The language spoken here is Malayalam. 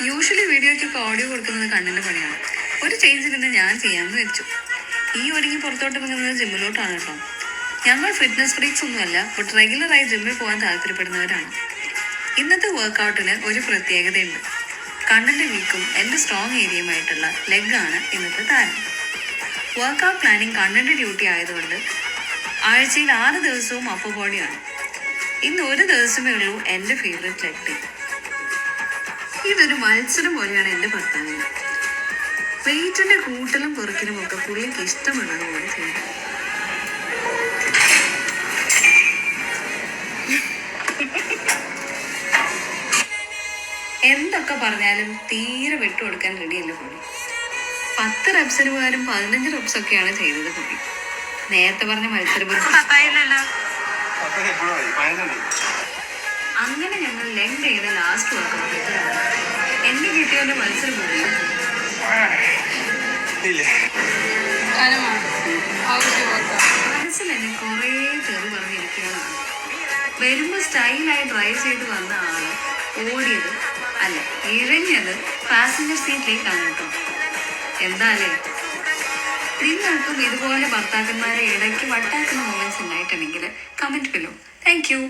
യൂഷ്വലി വീഡിയോയ്ക്കൊക്കെ ഓഡിയോ കൊടുക്കുന്നത് കണ്ണിൻ്റെ പണിയാണ്. ഒരു ചേഞ്ചിൽ നിന്ന് ഞാൻ ചെയ്യാമെന്ന് വെച്ചു. ഈ ഒരുങ്ങി പുറത്തോട്ട് പോകുന്നത് ജിമ്മിലോട്ടാണ് കേട്ടോ. ഞങ്ങൾ ഫിറ്റ്നസ് ഫ്രീക്സ് ഒന്നുമല്ല, ബട്ട് റെഗുലറായി ജിമ്മിൽ പോകാൻ താല്പര്യപ്പെടുന്നവരാണ്. ഇന്നത്തെ വർക്കൗട്ടിന് ഒരു പ്രത്യേകതയുണ്ട്. കണ്ണിൻ്റെ വീക്കും എൻ്റെ സ്ട്രോങ് ഏരിയയുമായിട്ടുള്ള ലെഗാണ് ഇന്നത്തെ താരം. വർക്കൗട്ട് പ്ലാനിങ് കണ്ണിൻ്റെ ഡ്യൂട്ടി ആയതുകൊണ്ട് ആഴ്ചയിൽ 6 ദിവസവും അപ്പർ ബോഡിയാണ്. ഇന്ന് ഒരു ദിവസമേ ഉള്ളൂ എൻ്റെ ഫേവറേറ്റ് ലെഗ് ഡേ. ഇതൊരു മത്സരം പോലെയാണ് എൻ്റെ ഭർത്താവിന്. വെയിറ്റിൻ്റെ കൂട്ടലും കുറയ്ക്കലും ഒക്കെ പുള്ളിക്ക് ഇഷ്ടമുള്ളതുപോലെ ചെയ്യും. എന്തൊക്കെ പറഞ്ഞാലും തീരെ വിട്ടുകൊടുക്കാൻ റെഡിയല്ല പുള്ളി. 10 റെപ്സിന് പകരം 15 റെപ്സൊക്കെയാണ് ചെയ്തത് പുള്ളി. നേരത്തെ പറഞ്ഞ അങ്ങനെ ഞങ്ങൾ ലെഗ് ചെയ്ത ലാസ്റ്റ് വർക്കൗട്ട് എന്റെ കിട്ടിയവന്റെ മത്സരം പോയി. മനസ്സിൽ എന്നെ കുറേ തെറി പറഞ്ഞിരിക്കുകയാണ്. വരുമ്പോ സ്റ്റൈലായി ഡ്രൈവ് ചെയ്ത് വന്ന ആള് ഓടിയത് അല്ല ഇഴഞ്ഞത് പാസഞ്ചർ സീറ്റിലേക്കാണ് കേട്ടോ. എന്താല്ലേ, നിങ്ങൾക്കും ഇതുപോലെ ഭർത്താക്കന്മാരെ ഇടയ്ക്ക് വട്ടാക്കുന്ന മൊമെന്റ്സ് ഉണ്ടായിട്ടുണ്ടെങ്കിൽ കമന്റ് ബിലോ. Thank you.